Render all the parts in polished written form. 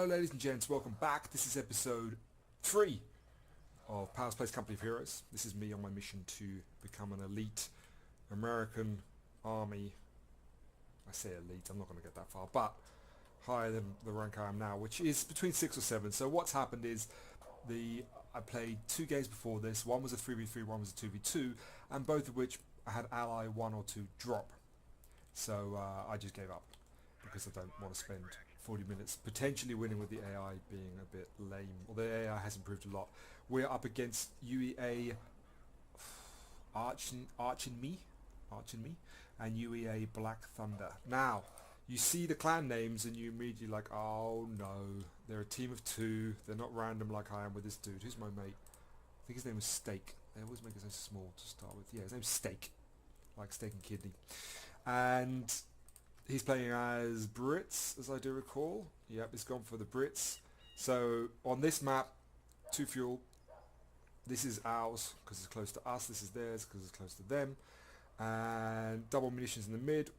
Hello ladies and gents, welcome back. This is episode 3 of Plays COH2 Heroes. This is me on my mission to become an elite American army. I say elite, I'm not going to get that far, but higher than the rank I am now, which is between 6 or 7. So what's happened is I played 2 games before this. One was a 3v3, one was a 2v2, and both of which I had ally 1 or 2 drop. So I just gave up because I don't want to spend 40 minutes potentially winning with the AI being a bit lame. Well, the AI has improved a lot. We're up against UEA Arch and Me and UEA Black Thunder. Now, you see the clan names and you immediately like, oh no, they're a team of 2. They're not random like I am with this dude. Who's my mate? I think his name was Steak. They always make his name small to start with. Yeah, his name's Steak. Like steak and kidney. And he's playing as Brits, as I do recall. Yep, he's gone for the Brits. So on this map, 2 fuel. This is ours because it's close to us. This is theirs because it's close to them. And double munitions in the mid.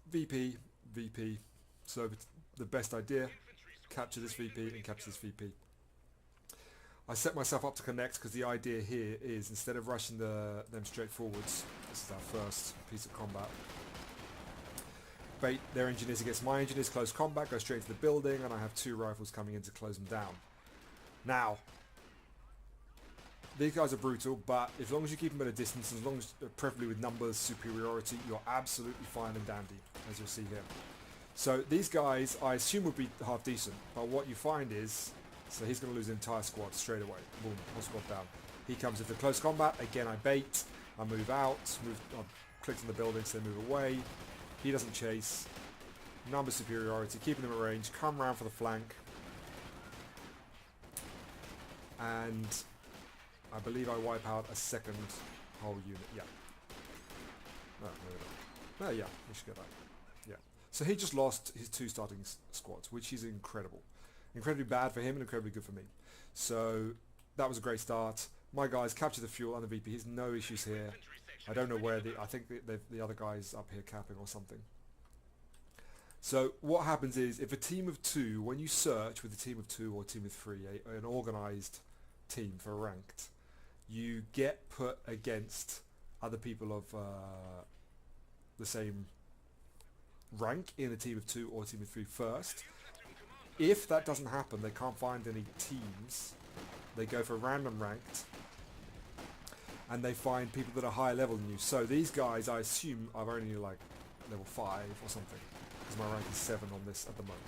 VP, VP. So the best idea, capture this VP and capture this VP. I set myself up to connect because the idea here is instead of rushing them straight forwards, this is our first piece of combat. Bait their engineers against my engineers, close combat, go straight to the building, and I have 2 rifles coming in to close them down. Now, these guys are brutal, but as long as you keep them at a distance, as long as preferably with numbers superiority, you're absolutely fine and dandy, as you'll see here. So these guys, I assume would be half decent, but what you find is, so he's going to lose the entire squad straight away. Boom, whole squad down. He comes into close combat, again I bait, I move out, I click on the building so they move away. He doesn't chase. Number superiority, keeping them at range, come around for the flank. And I believe I wipe out a second whole unit. Yeah. No, maybe not. No, yeah, we should get that. Yeah. So he just lost his 2 starting squads, which is incredible. Incredibly bad for him and incredibly good for me. So that was a great start. My guys capture the fuel and the VP. There's no issues here. I don't know where I think the other guy's up here capping or something. So what happens is if a team of 2, when you search with a team of 2 or a team of 3, an organized team for ranked, you get put against other people of the same rank in a team of 2 or a team of 3 first. If that doesn't happen, they can't find any teams, they go for random ranked, and they find people that are higher level than you. So these guys, I assume, are only like level 5 or something, because my rank is 7 on this at the moment.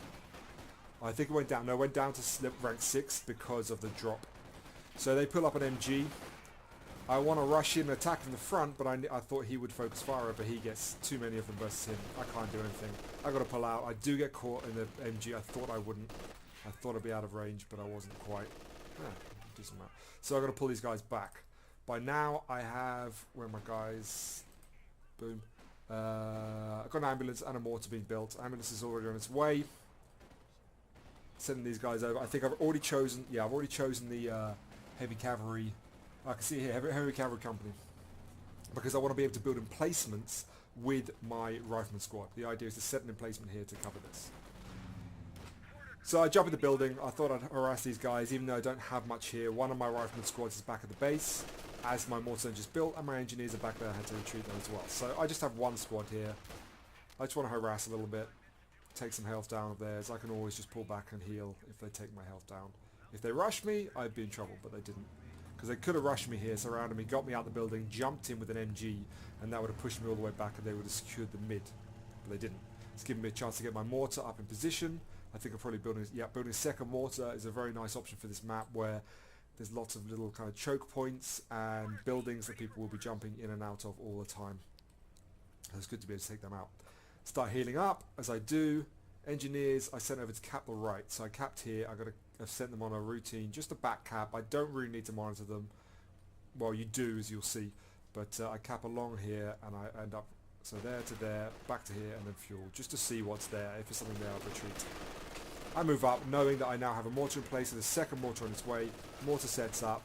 I think it went down. No, it went down to rank 6 because of the drop. So they pull up an MG. I want to rush in and attack from the front, but I thought he would focus fire, but he gets too many of them versus him. I can't do anything. I got to pull out. I do get caught in the MG. I thought I wouldn't. I thought I'd be out of range, but I wasn't quite. Decent amount. So I got to pull these guys back. By now I have, where are my guys? Boom. I've got an ambulance and a mortar being built. Ambulance is already on its way. Sending these guys over. I think I've already chosen. Yeah, I've already chosen the heavy cavalry. I can see here, heavy cavalry company, because I want to be able to build emplacements with my rifleman squad. The idea is to set an emplacement here to cover this. So I jump in the building. I thought I'd harass these guys, even though I don't have much here. One of my rifleman squads is back at the base, as my mortar engine is built, and my engineers are back there. I had to retreat them as well. So I just have 1 squad here. I just want to harass a little bit, take some health down of theirs. I can always just pull back and heal if they take my health down. If they rush me, I'd be in trouble, but they didn't. Because they could have rushed me here, surrounded me, got me out the building, jumped in with an MG, and that would have pushed me all the way back and they would have secured the mid. But they didn't. It's given me a chance to get my mortar up in position. I think I'm probably building a second mortar is a very nice option for this map, where there's lots of little kind of choke points and buildings that people will be jumping in and out of all the time. So it's good to be able to take them out. Start healing up. As I do, engineers I sent over to cap the right. So I capped here. I've sent them on a routine, just a back cap. I don't really need to monitor them. Well, you do, as you'll see. But I cap along here and I end up, so there to there, back to here, and then fuel, just to see what's there. If there's something there, I'll retreat. I move up, knowing that I now have a mortar in place, with a second mortar on its way. Mortar sets up.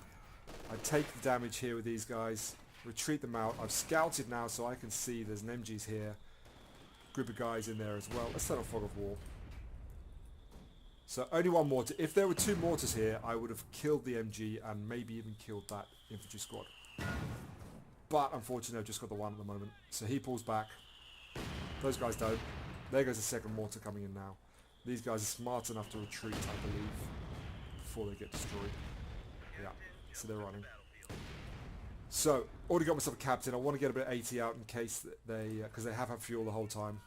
I take the damage here with these guys, retreat them out. I've scouted now, so I can see there's an MGs here. Group of guys in there as well. Let's set up fog of war. So only one mortar. If there were two mortars here, I would have killed the MG and maybe even killed that infantry squad. But unfortunately, I've just got the one at the moment. So he pulls back. Those guys don't. There goes the second mortar coming in now. These guys are smart enough to retreat, I believe, before they get destroyed. Yeah, so they're running. So, already got myself a captain. I want to get a bit of AT out in case they, because they have had fuel the whole time.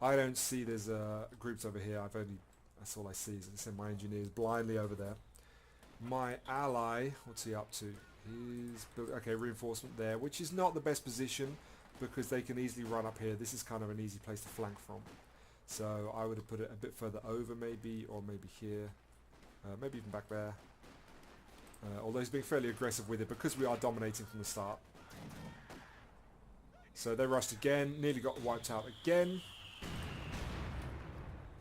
I don't see there's groups over here. That's all I see is I send my engineers blindly over there. My ally, what's he up to? He's built, okay, reinforcement there, which is not the best position because they can easily run up here. This is kind of an easy place to flank from. So I would have put it a bit further over maybe, or maybe here, maybe even back there. Although he's being fairly aggressive with it because we are dominating from the start. So they rushed again, nearly got wiped out again.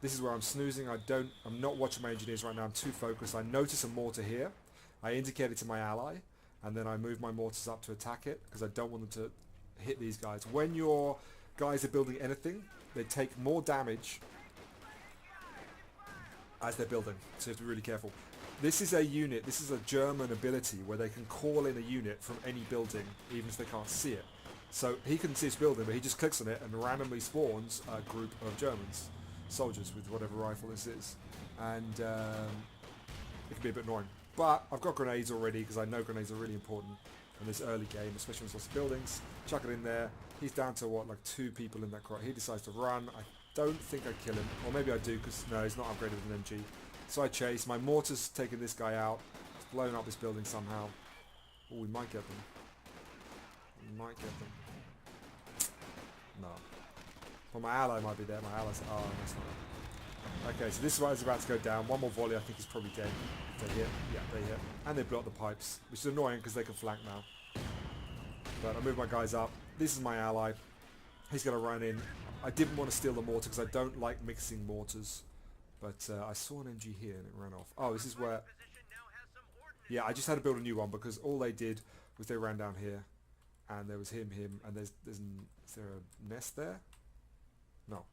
This is where I'm snoozing. I'm not watching my engineers right now. I'm too focused. I notice a mortar here. I indicate it to my ally, and then I move my mortars up to attack it because I don't want them to hit these guys. When your guys are building anything, they take more damage as they're building. So you have to be really careful. This is a unit. This is a German ability where they can call in a unit from any building, even if they can't see it. So he can see his building, but he just clicks on it and randomly spawns a group of Germans. Soldiers with whatever rifle this is, and it can be a bit annoying, but I've got grenades already because I know grenades are really important in this early game, especially when there's lots of buildings. Chuck it in there. He's down to what, like 2 people in that crowd. He decides to run. I don't think I kill him, or maybe I do because no, he's not upgraded with an MG. So I chase. My mortar's taking this guy out. It's blown up this building somehow. Oh, we might get them. We might get them. No. Well, my ally might be there. My ally's... Oh, that's not it. Okay, so this is why it's about to go down. One more volley, I think he's probably dead. They hit. Yeah, they hit. And they blow up the pipes, which is annoying because they can flank now. But I move my guys up. This is my ally. He's going to run in. I didn't want to steal the mortar because I don't like mixing mortars. But I saw an MG here and it ran off. Oh, this is where... Yeah, I just had to build a new one because all they did was they ran down here. And there was him, and is there a nest there? No.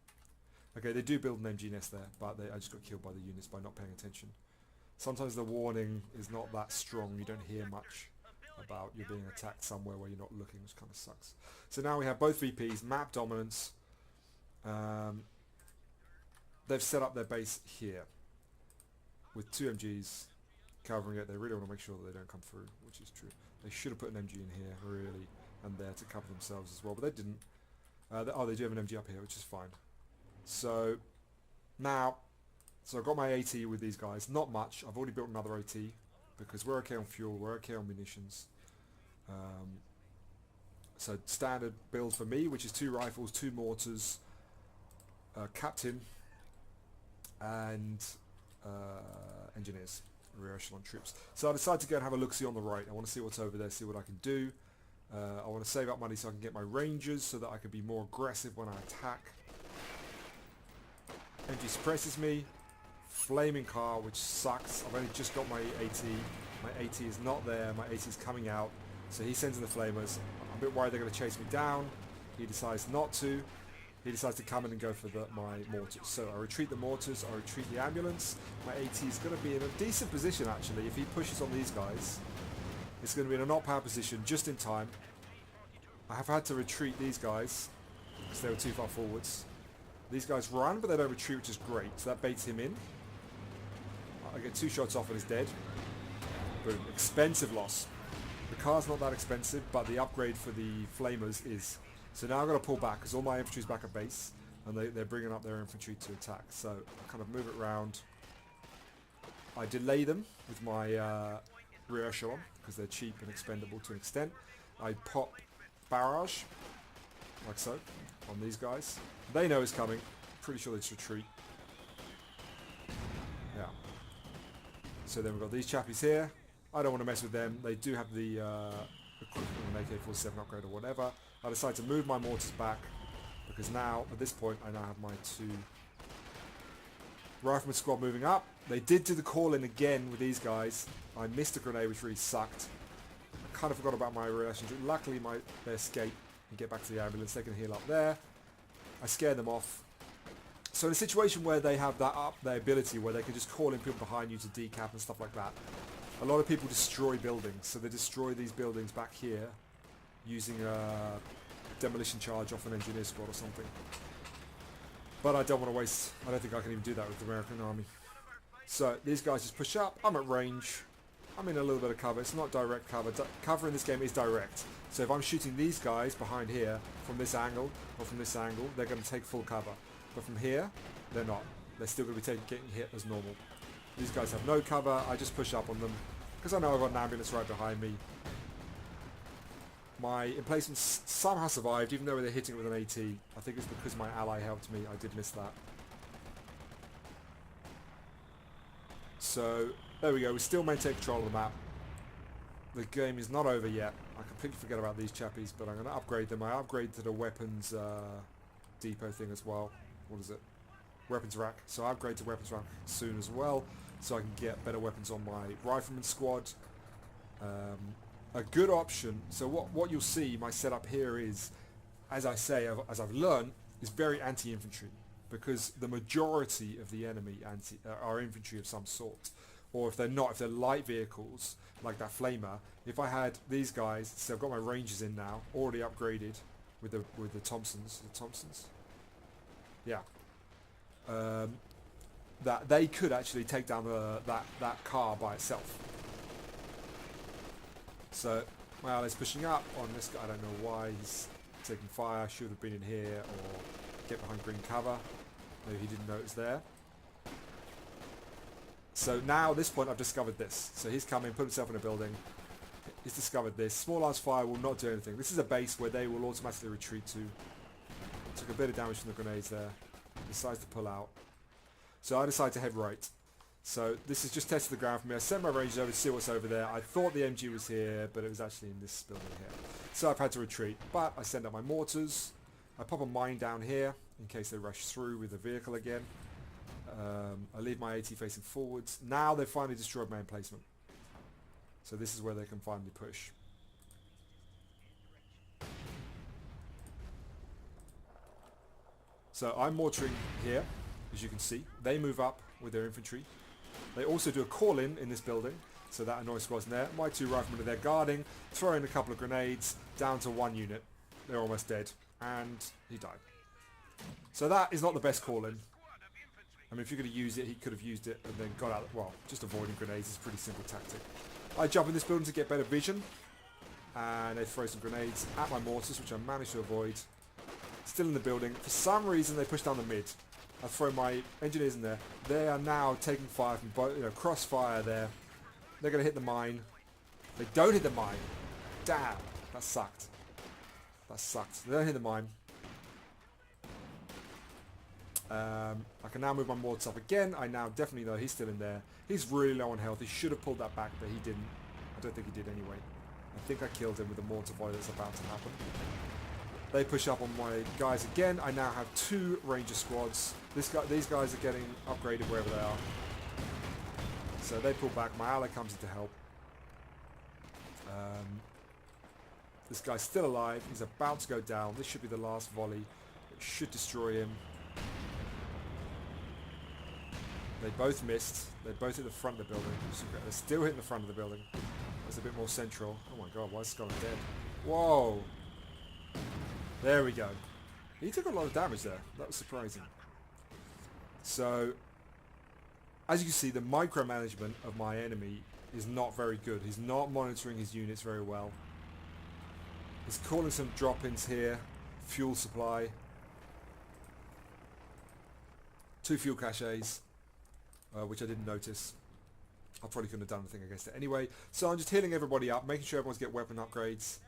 Okay, they do build an MG nest there, but I just got killed by the units by not paying attention. Sometimes the warning is not that strong. You don't hear much about you being attacked somewhere where you're not looking, which kind of sucks. So now we have both VPs, map dominance. They've set up their base here with 2 MGs covering it. They really want to make sure that they don't come through, which is true. They should have put an MG in here, really, and there to cover themselves as well, but they didn't. They do have an MG up here, which is fine. So now, I've got my AT with these guys. Not much. I've already built another AT because we're okay on fuel, we're okay on munitions. So standard build for me, which is 2 rifles, 2 mortars, captain, and engineers, rear echelon troops. So I decided to go and have a look-see on the right. I want to see what's over there, see what I can do. I want to save up money so I can get my rangers so that I can be more aggressive when I attack. MG suppresses me. Flaming car, which sucks. I've only just got my AT. My AT is not there. My AT is coming out. So he sends in the flamers. I'm a bit worried they're going to chase me down. He decides not to. He decides to come in and go for my mortars. So I retreat the mortars. I retreat the ambulance. My AT is going to be in a decent position, actually. If he pushes on these guys, it's going to be in a not power position just in time. I have had to retreat these guys because they were too far forwards. These guys run, but they don't retreat, which is great. So that baits him in. I get 2 shots off and he's dead. Boom. Expensive loss. The car's not that expensive, but the upgrade for the flamers is. So now I've got to pull back because all my infantry's back at base, and they're bringing up their infantry to attack. So I kind of move it around. I delay them with my rear echelon because they're cheap and expendable to an extent. I pop barrage, like so, on these guys. They know it's coming. Pretty sure they just retreat. Yeah. So then we've got these chappies here. I don't want to mess with them. They do have the equivalent of an AK-47 upgrade or whatever. I decide to move my mortars back because now, at this point, I now have my 2 rifleman squad moving up. They did do the call-in again with these guys. I missed a grenade, which really sucked. I kind of forgot about my relationship. Luckily, they escape and get back to the ambulance. They can heal up there. I scare them off. So in a situation where they have that up, their ability where they can just call in people behind you to decap and stuff like that, a lot of people destroy buildings. So they destroy these buildings back here using a demolition charge off an engineer squad or something. But I don't want to waste, I don't think I can even do that with the American army. So these guys just push up, I'm at range, I'm in a little bit of cover, it's not direct cover. Cover in this game is direct. So if I'm shooting these guys behind here from this angle or from this angle, they're going to take full cover. But from here, they're not. They're still going to be getting hit as normal. These guys have no cover, I just push up on them because I know I've got an ambulance right behind me. My emplacements somehow survived, even though they're hitting it with an AT. I think it's because my ally helped me. I did miss that. So, there we go. We still maintain control of the map. The game is not over yet. I completely forget about these chappies, but I'm going to upgrade them. I upgrade to the weapons depot thing as well. What is it? Weapons rack. So I upgrade to weapons rack soon as well, so I can get better weapons on my rifleman squad. A good option, so what you'll see, my setup here is, as I say, as I've learned, is very anti-infantry, because the majority of the enemy are infantry of some sort, or if they're not, if they're light vehicles, like that flamer. If I had these guys, so I've got my Rangers in now, already upgraded with the Thompsons, yeah, that they could actually take down that car by itself. So my ally's pushing up on this guy. I don't know why he's taking fire. Should have been in here or get behind green cover. Maybe he didn't know it was there. So now at this point I've discovered this. So he's come in, put himself in a building. He's discovered this. Small arms fire will not do anything. This is a base where they will automatically retreat to. Took a bit of damage from the grenades there. Decides to pull out. So I decide to head right. So this is just testing the ground for me. I sent my Rangers over to see what's over there. I thought the MG was here, but it was actually in this building here. So I've had to retreat. But I send out my mortars. I pop a mine down here in case they rush through with the vehicle again. I leave my AT facing forwards. Now they've finally destroyed my emplacement. So this is where they can finally push. So I'm mortaring here, as you can see. They move up with their infantry. They also do a call-in in this building, so that annoys squad's in there. My two riflemen are there guarding, throw in a couple of grenades, down to one unit. They're almost dead, and he died. So that is not the best call-in. I mean, if you're going to use it, he could have used it and then got out. Well, just avoiding grenades is a pretty simple tactic. I jump in this building to get better vision, and they throw some grenades at my mortars, which I managed to avoid. Still in the building. For some reason, they push down the mid. I throw my engineers in there. They are now taking fire from both, crossfire there. They're going to hit the mine. They don't hit the mine. Damn, that sucked. That sucked. They don't hit the mine. I can now move my mortars up again. I now definitely know he's still in there. He's really low on health. He should have pulled that back, but he didn't. I don't think he did anyway. I think I killed him with the mortar volley that's about to happen. They push up on my guys again. I now have two Ranger squads. These guys are getting upgraded wherever they are. So they pull back. My ally comes in to help. This guy's still alive. He's about to go down. This should be the last volley. It should destroy him. They both missed. They both hit the front of the building. They're still hitting the front of the building. That's a bit more central. Oh my god, why is this guy dead? Whoa! There we go. He took a lot of damage there. That was surprising. So, as you can see, the micromanagement of my enemy is not very good. He's not monitoring his units very well. He's calling some drop-ins here. Fuel supply. 2 fuel caches, which I didn't notice. I probably couldn't have done anything against it anyway. So I'm just healing everybody up, making sure everyone's get weapon upgrades.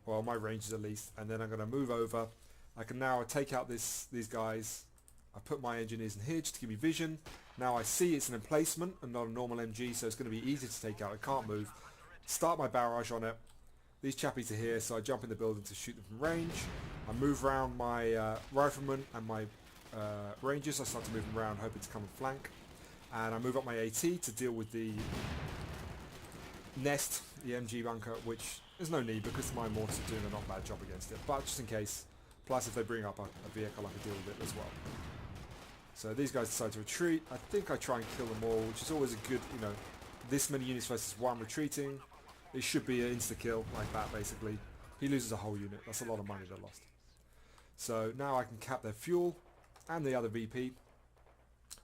Well, my Rangers at least. And then I'm going to move over. I can now take out these guys. I put my engineers in here just to give me vision. Now I see it's an emplacement and not a normal MG, so it's going to be easy to take out. I can't move. Start my barrage on it. These chappies are here, so I jump in the building to shoot them from range. I move around my riflemen and my Rangers. I start to move them around, hoping to come and flank. And I move up my AT to deal with the nest, the MG bunker, which there's no need because my mortars are doing a not bad job against it. But just in case, plus if they bring up a vehicle, I can deal with it as well. So these guys decide to retreat. I think I try and kill them all, which is always a good, you know, this many units versus one retreating. It should be an insta-kill like that, basically. He loses a whole unit. That's a lot of money they lost. So now I can cap their fuel and the other VP,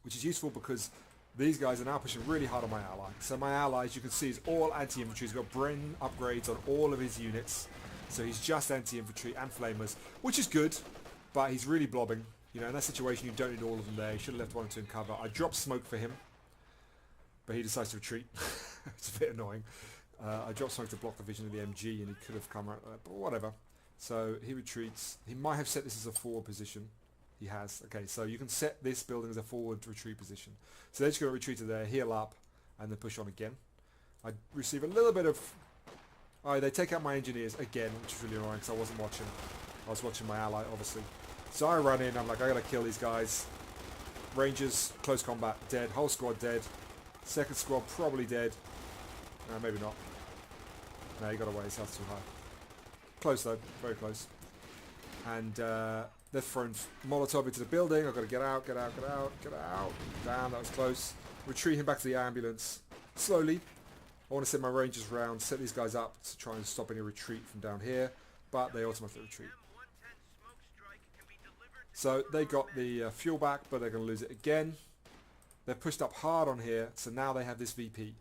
which is useful because these guys are now pushing really hard on my ally. So my ally, as you can see, is all anti-infantry. He's got Bren upgrades on all of his units. So he's just anti-infantry and flamers, which is good, but he's really blobbing. You know, in that situation, you don't need all of them there. You should have left one or two in cover. I dropped smoke for him, but he decides to retreat. It's a bit annoying. I dropped smoke to block the vision of the MG, and he could have come out, but whatever. So he retreats. He might have set this as a forward position. He has. Okay, so you can set this building as a forward retreat position. So they're just going to retreat to there, heal up, and then push on again. I receive a little bit of... Oh, they take out my engineers again, which is really annoying because I wasn't watching. I was watching my ally, obviously. So I run in, I'm like, I gotta kill these guys. Rangers, close combat, dead. Whole squad dead. Second squad probably dead. Maybe not. No, he got away, his health's too high. Close though, very close. And they've thrown Molotov into the building. I've got to get out, get out, get out, get out. Damn, that was close. Retreat him back to the ambulance. Slowly. I want to send my Rangers round, set these guys up to try and stop any retreat from down here. But they automatically retreat. So they got the fuel back, but they're going to lose it again. They're pushed up hard on here, so now they have this VP.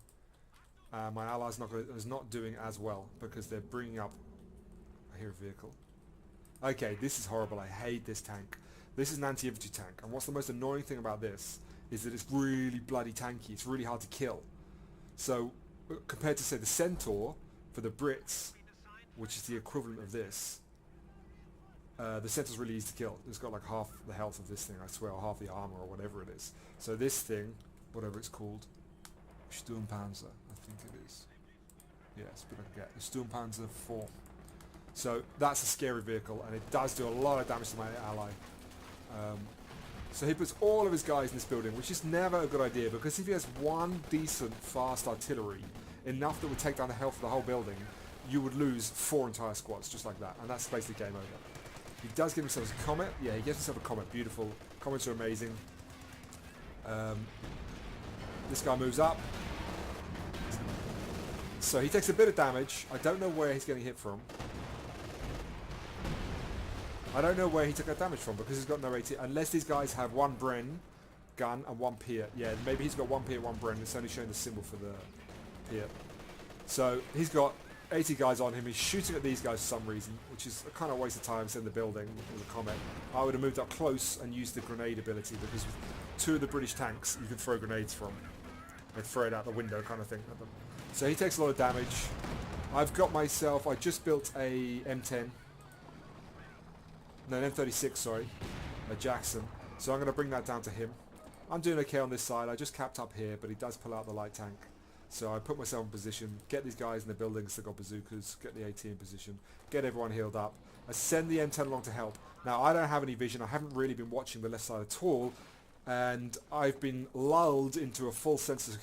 My ally's is not doing as well because they're bringing up... I hear a vehicle. Okay, this is horrible. I hate this tank. This is an anti-infantry tank, and what's the most annoying thing about this is that it's really bloody tanky. It's really hard to kill. So, compared to, say, the Centaur for the Brits, which is the equivalent of this, the Centaur's really easy to kill. It's got like half the health of this thing, I swear, or half the armor, or whatever it is. So this thing, whatever it's called, Sturmpanzer, I think it is. Yes, but I can get the Sturmpanzer 4. So that's a scary vehicle, and it does do a lot of damage to my ally. So he puts all of his guys in this building, which is never a good idea, because if he has one decent fast artillery, enough that would take down the health of the whole building, you would lose 4 entire squads, just like that, and that's basically game over. He does give himself a comet. Yeah, he gives himself a comet. Beautiful. Comets are amazing. This guy moves up. So he takes a bit of damage. I don't know where he's getting hit from. I don't know where he took that damage from because he's got no AT. Unless these guys have one Bren gun and one Pier. Yeah, maybe he's got one Pier, one Bren. It's only showing the symbol for the Pier. So he's got 80 guys on him. He's shooting at these guys for some reason, which is a kind of waste of time in the building with a comet. I would have moved up close and used the grenade ability because with 2 of the British tanks you can throw grenades from. They throw it out the window kind of thing at them. So he takes a lot of damage. I've got myself, I just built a M10. No, an M36, sorry. A Jackson. So I'm going to bring that down to him. I'm doing okay on this side. I just capped up here, but he does pull out the light tank. So I put myself in position, get these guys in the buildings that got bazookas, get the AT in position, get everyone healed up. I send the M10 along to help. Now I don't have any vision, I haven't really been watching the left side at all, and I've been lulled into a full sense of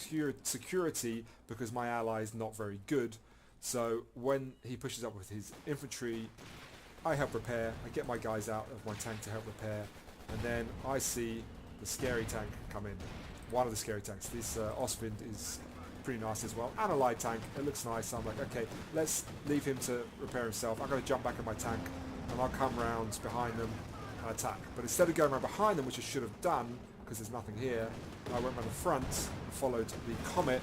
security because my ally is not very good. So when he pushes up with his infantry, I help repair, I get my guys out of my tank to help repair, and then I see the scary tank come in. One of the scary tanks. This Ostwind is pretty nice as well, and a light tank. It looks nice. So I'm like, okay, let's leave him to repair himself. I'm going to jump back in my tank and I'll come round behind them and attack. But instead of going around behind them, which I should have done because there's nothing here, I went around the front and followed the Comet.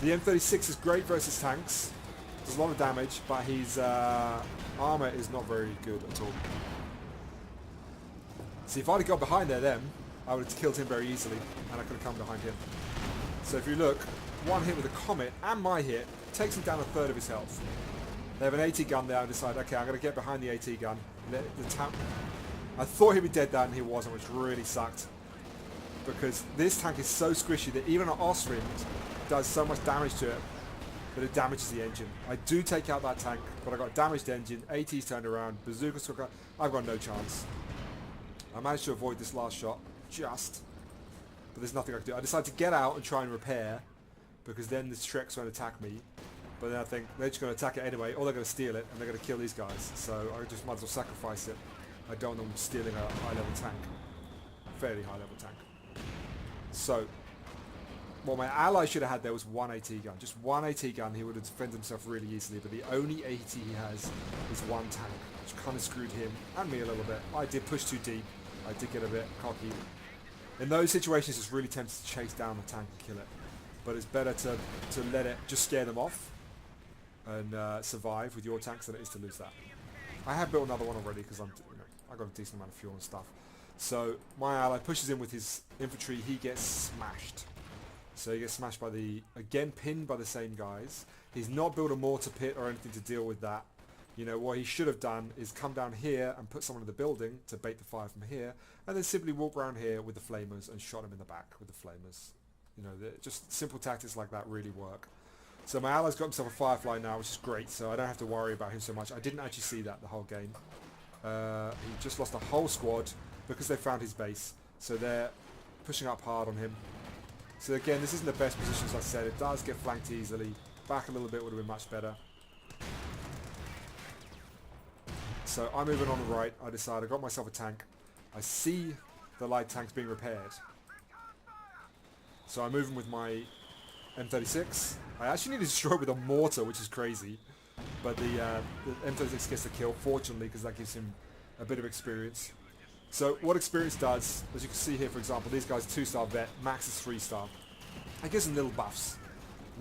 The M36 is great versus tanks. Does a lot of damage, but his armor is not very good at all. See, if I'd have got behind them, I would have killed him very easily and I could have come behind him. So if you look, one hit with a Comet and my hit takes him down a third of his health. They have an AT gun there. I decide, okay, I'm going to get behind the AT gun. I thought he'd be dead there and he wasn't, which really sucked. Because this tank is so squishy that even an Ostwind does so much damage to it that it damages the engine. I do take out that tank, but I got a damaged engine, AT's turned around, bazookas took out. I've got no chance. I managed to avoid this last shot, just. But there's nothing I can do. I decided to get out and try and repair, because then the Shreks won't attack me. But then I think they're just going to attack it anyway, or they're going to steal it, and they're going to kill these guys. So I just might as well sacrifice it. I don't want them stealing a high-level tank. fairly high level tank. So what my ally should have had there was one AT gun. Just one AT gun, he would have defended himself really easily, but the only AT he has is one tank, which kind of screwed him and me a little bit. I did push too deep. I did get a bit cocky. In those situations, it's really tempting to chase down the tank and kill it. But it's better to let it just scare them off and survive with your tanks than it is to lose that. I have built another one already because I got a decent amount of fuel and stuff. So my ally pushes in with his infantry. He gets smashed. So he gets smashed by again pinned by the same guys. He's not built a mortar pit or anything to deal with that. You know, what he should have done is come down here and put someone in the building to bait the fire from here, and then simply walk around here with the flamers and shot him in the back with the flamers. You know, just simple tactics like that really work. So my ally's got himself a Firefly now, which is great, so I don't have to worry about him so much. I didn't actually see that the whole game. He just lost a whole squad because they found his base, so they're pushing up hard on him. So again, this isn't the best position, as I said. It does get flanked easily. Back a little bit would have been much better. So I'm moving on the right. I decide I got myself a tank. I see the light tanks being repaired. So I'm moving with my M36. I actually need to destroy it with a mortar, which is crazy. But the M36 gets the kill, fortunately, because that gives him a bit of experience. So what experience does, as you can see here, for example, these guys 2-star vet, max is 3-star. It gives them little buffs.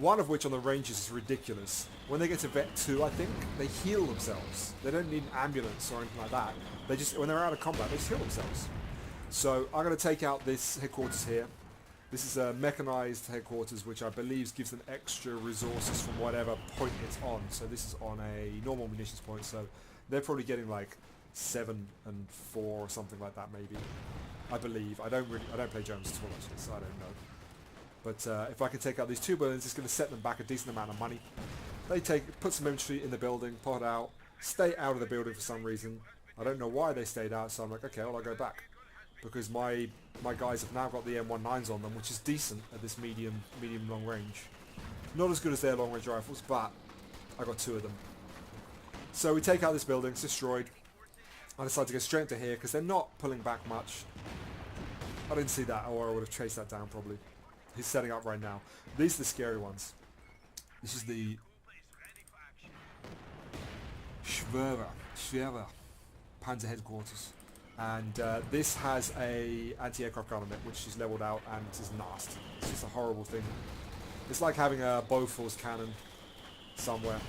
One of which on the ranges is ridiculous. When they get to vet 2, I think, they heal themselves. They don't need an ambulance or anything like that. They just, when they're out of combat, they just heal themselves. So I'm going to take out this headquarters here. This is a mechanized headquarters, which I believe gives them extra resources from whatever point it's on. So this is on a normal munitions point, so they're probably getting like 7 and 4 or something like that, maybe. I believe. I don't play Jones at all, actually, so I don't know. But if I can take out these 2 buildings, it's going to set them back a decent amount of money. They put some infantry in the building, pot out, stay out of the building for some reason. I don't know why they stayed out, so I'm like, okay, well, I'll go back. Because my guys have now got the M19s on them, which is decent at this medium long range. Not as good as their long range rifles, but I got 2 of them. So we take out this building, it's destroyed. I decide to go straight into here because they're not pulling back much. I didn't see that, or I would have chased that down probably. He's setting up right now. These are the scary ones. This is the Schwerer Panzer headquarters. And this has a anti-aircraft gun on it, which is leveled out and is nasty. It's just a horrible thing. It's like having a Bofors cannon somewhere.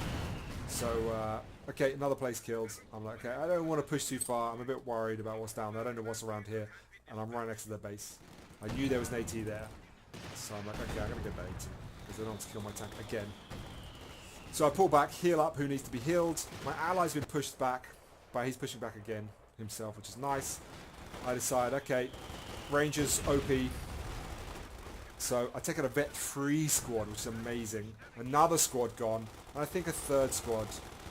So, okay, another place killed. I'm like, okay, I don't want to push too far. I'm a bit worried about what's down there. I don't know what's around here. And I'm right next to their base. I knew there was an AT there. So I'm like, okay, I'm going to get that AT. Because they don't want to kill my tank again. So I pull back, heal up who needs to be healed. My ally's been pushed back, but he's pushing back again himself, which is nice. I decide, okay, Rangers OP. So I take out a vet 3 squad, which is amazing. Another squad gone, and I think a 3rd squad.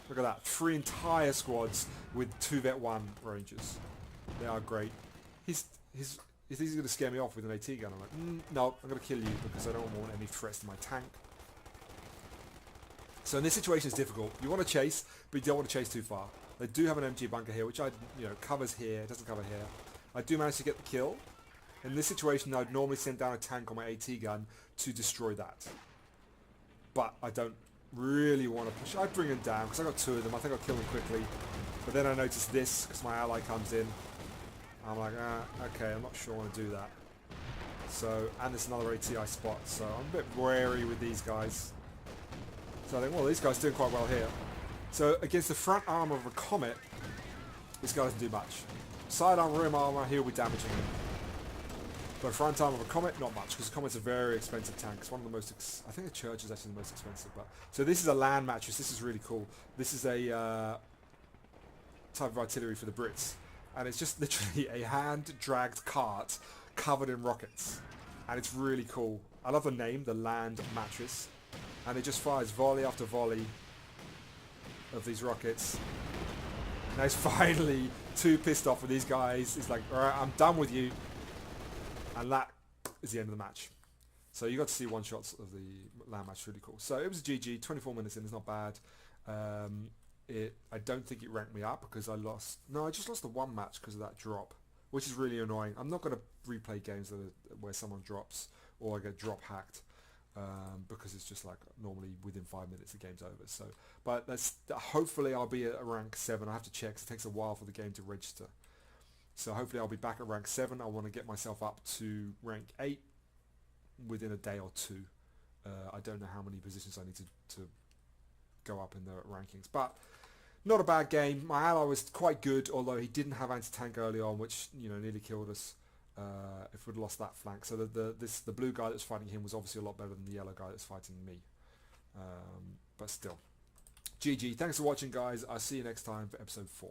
Look at that, 3 entire squads with 2 vet 1 Rangers. They are great. He's going to scare me off with an AT gun. I'm like, no, I'm going to kill you because I don't want any threats to my tank. So in this situation it's difficult. You want to chase, but you don't want to chase too far. They do have an MG bunker here, which covers here, doesn't cover here. I do manage to get the kill. In this situation, I'd normally send down a tank on my AT gun to destroy that. But I don't really want to push. I'd bring them down, because I got 2 of them. I think I'll kill them quickly. But then I notice this, because my ally comes in. I'm like, okay, I'm not sure I want to do that. So, and there's another AT I spot, so I'm a bit wary with these guys. So I think, well, these guys are doing quite well here. So against the front armor of a Comet, this guy doesn't do much. Side armor, rim armor, he'll be damaging him. But front armor of a Comet, not much, because the Comet's a very expensive tank. It's one of the most, I think the Church is actually the most expensive. But so this is a land mattress. This is really cool. This is a type of artillery for the Brits. And it's just literally a hand-dragged cart covered in rockets. And it's really cool. I love the name, the land mattress. And it just fires volley after volley of these rockets. Now he's finally too pissed off with these guys. He's like, alright, I'm done with you. And that is the end of the match. So you got to see one shots of the land match, really cool. So it was a GG, 24 minutes in, it's not bad. I don't think it ranked me up because I lost. No, I just lost the one match because of that drop. which is really annoying. I'm not going to replay games where someone drops or I get drop hacked, because it's just like normally within 5 minutes the game's over. So, but hopefully I'll be at rank 7. I have to check 'cause it takes a while for the game to register. So hopefully I'll be back at rank 7. I want to get myself up to rank 8 within a day or two. I don't know how many positions I need to go up in the rankings, but not a bad game. My ally was quite good, although he didn't have anti-tank early on, which nearly killed us if we'd lost that flank. So the blue guy that was fighting him was obviously a lot better than the yellow guy that's fighting me. But still, GG. Thanks for watching, guys. I'll see you next time for episode 4.